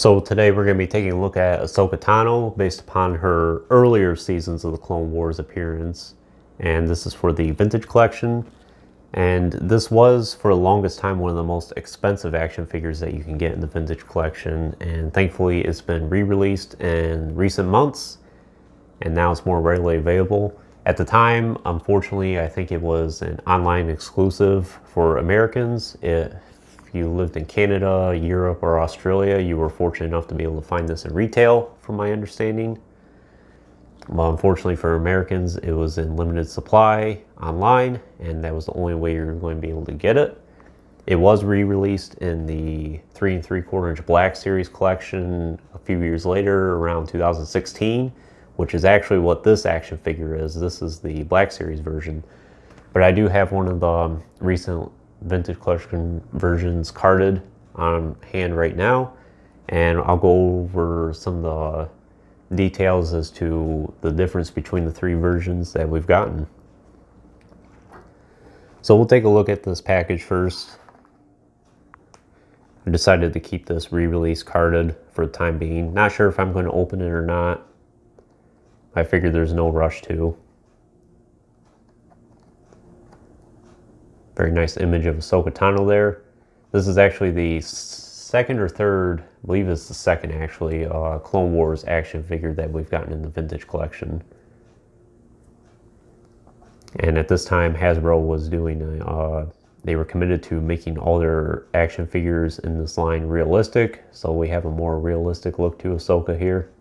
So today we're going to be taking a look at Ahsoka Tano based upon her earlier seasons of the Clone Wars appearance. And this is for the Vintage Collection. And this was, for the longest time, one of the most expensive action figures that you can get in the Vintage Collection. And thankfully it's been re-released in recent months. And now it's more readily available. At the time, unfortunately, I think it was an online exclusive for Americans. If you lived in Canada, Europe, or Australia, you were fortunate enough to be able to find this in retail, from my understanding. Well, unfortunately for Americans, it was in limited supply online, and that was the only way you were going to be able to get it. It was re-released in the 3 3/4 inch Black Series collection a few years later, around 2016, which is actually what this action figure is. This is the Black Series version. But I do have one of the recent Vintage Collection versions carded on hand right now, and I'll go over some of the details as to the difference between the three versions that we've gotten. So we'll take a look at this package first. I decided to keep this re-release carded for the time being. Not sure if I'm going to open it or not. I figured there's no rush to. Very nice image of Ahsoka Tano there. This is actually the second or third, I believe it's the second actually, Clone Wars action figure that we've gotten in the Vintage Collection. And at this time, Hasbro was doing, they were committed to making all their action figures in this line realistic. So we have a more realistic look to Ahsoka here.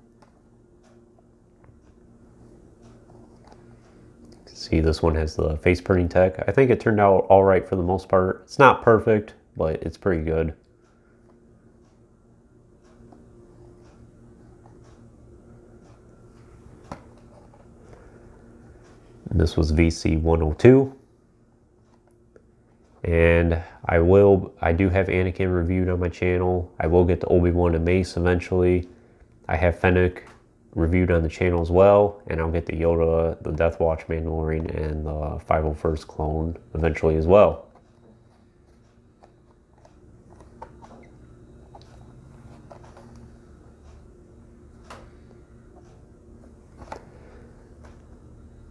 See, this one has the face printing tech. I think it turned out all right for the most part. It's not perfect, but it's pretty good. And this was VC 102. And I do have Anakin reviewed on my channel. I will get the Obi-Wan and Mace eventually. I have Fennec reviewed on the channel as well, and I'll get the Yoda, the Death Watch Mandalorian, and the 501st clone eventually as well.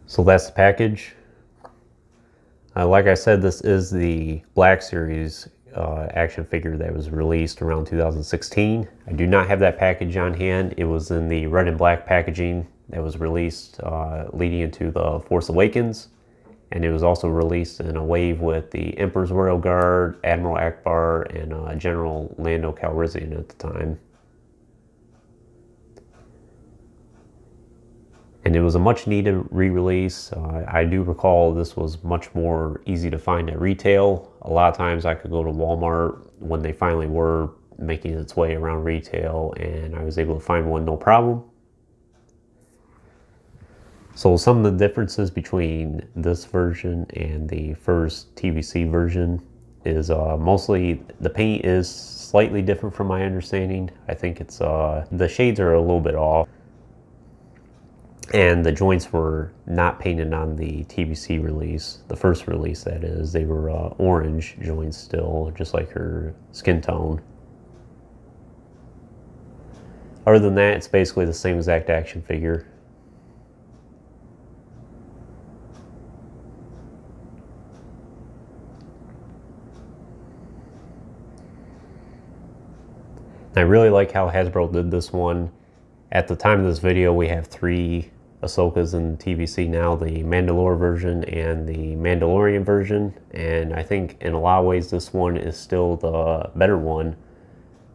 So that's the package. Like I said, this is the Black Series action figure that was released around 2016. I do not have that package on hand. It was in the red and black packaging that was released leading into the Force Awakens, and it was also released in a wave with the Emperor's Royal Guard, Admiral Akbar, and General Lando Calrissian at the time. And it was a much needed re-release. I do recall this was much more easy to find at retail. A lot of times I could go to Walmart when they finally were making its way around retail, and I was able to find one no problem. So some of the differences between this version and the first TVC version is mostly the paint is slightly different from my understanding. I think it's the shades are a little bit off. And the joints were not painted on the TVC release, the first release that is. They were orange joints still, just like her skin tone. Other than that, it's basically the same exact action figure. I really like how Hasbro did this one. At the time of this video, we have 3 Ahsokas in TVC now, the Mandalore version and the Mandalorian version, and I think in a lot of ways this one is still the better one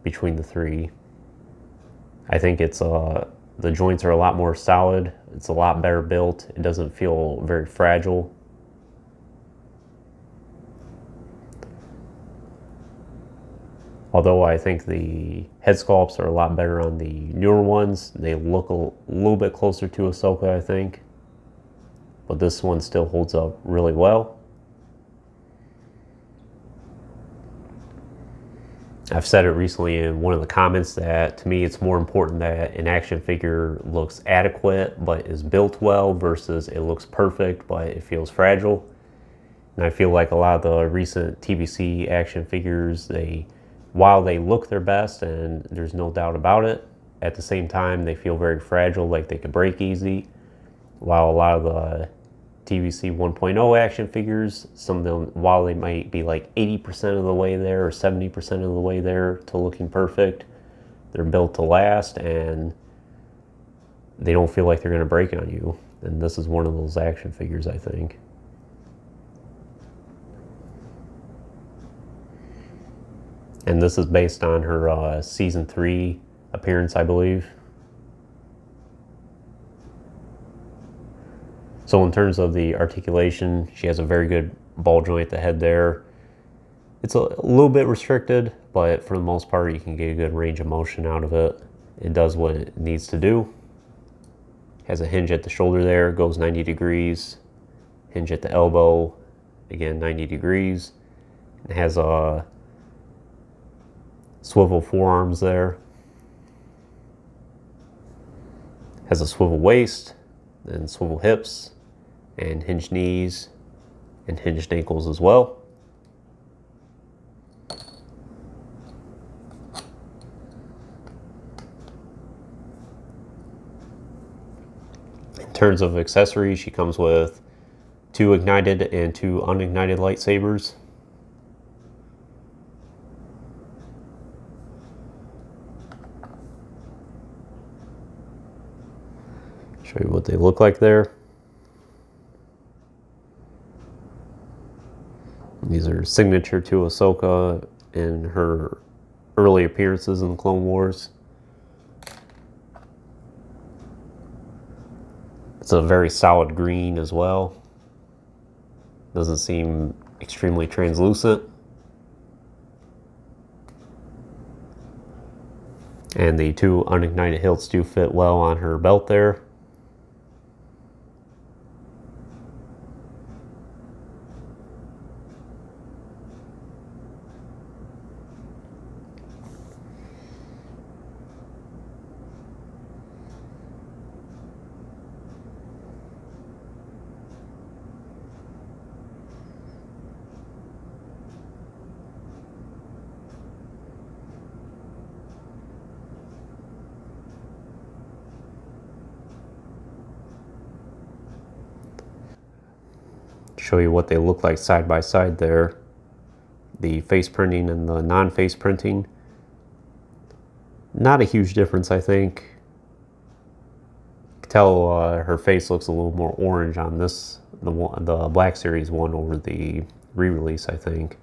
between the 3. I think it's the joints are a lot more solid, it's a lot better built, it doesn't feel very fragile. Although I think the head sculpts are a lot better on the newer ones. They look a little bit closer to Ahsoka, I think. But this one still holds up really well. I've said it recently in one of the comments that to me it's more important that an action figure looks adequate but is built well versus it looks perfect but it feels fragile. And I feel like a lot of the recent TVC action figures, they while they look their best, and there's no doubt about it, at the same time they feel very fragile, like they could break easy. While a lot of the TVC 1.0 action figures, some of them, while they might be like 80% of the way there or 70% of the way there to looking perfect, they're built to last and they don't feel like they're going to break on you. And this is one of those action figures, I think. And this is based on her season 3 appearance, I believe. So in terms of the articulation, she has a very good ball joint at the head there. It's a little bit restricted, but for the most part, you can get a good range of motion out of it. It does what it needs to do. Has a hinge at the shoulder there, goes 90 degrees. Hinge at the elbow, again 90 degrees. It has a swivel forearms there. Has a swivel waist, and swivel hips, and hinged knees, and hinged ankles as well. In terms of accessories, she comes with 2 ignited and 2 unignited lightsabers. Show you what they look like there. These are signature to Ahsoka in her early appearances in the Clone Wars. It's a very solid green as well. Doesn't seem extremely translucent. And the 2 unignited hilts do fit well on her belt there. Show you what they look like side by side there. The face printing and the non-face printing. Not a huge difference, I think. You can tell her face looks a little more orange on this, the Black Series one over the re-release, I think.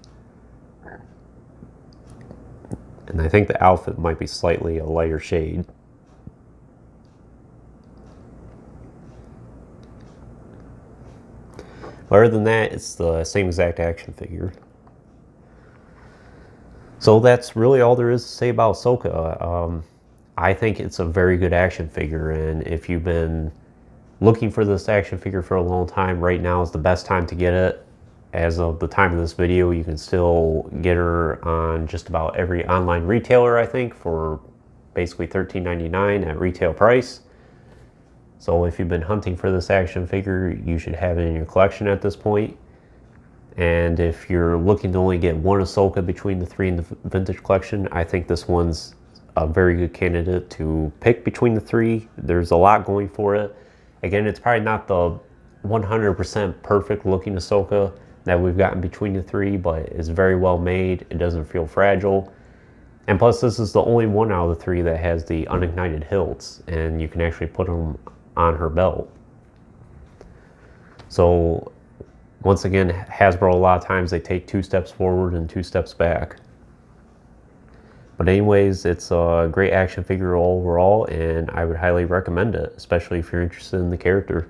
And I think the outfit might be slightly a lighter shade. Other than that, it's the same exact action figure. So that's really all there is to say about Ahsoka. I think it's a very good action figure, and if you've been looking for this action figure for a long time, right now is the best time to get it. As of the time of this video, you can still get her on just about every online retailer, I think, for basically $13.99 at retail price. So if you've been hunting for this action figure, you should have it in your collection at this point. And if you're looking to only get one Ahsoka between the 3 in the vintage collection, I think this one's a very good candidate to pick between the 3. There's a lot going for it. Again, it's probably not the 100% perfect looking Ahsoka that we've gotten between the 3, but it's very well made. It doesn't feel fragile. And plus, this is the only one out of the 3 that has the unignited hilts, and you can actually put them on her belt. So once again, Hasbro, a lot of times they take 2 steps forward and 2 steps back. But anyways, it's a great action figure overall, and I would highly recommend it, especially if you're interested in the character.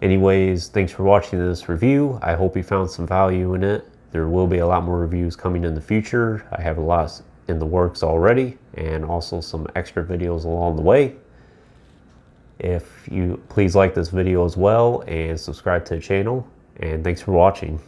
Anyways, thanks for watching this review. I hope you found some value in it. There will be a lot more reviews coming in the future. I have a lot in the works already, and also some extra videos along the way. If you please like this video as well and subscribe to the channel, and thanks for watching.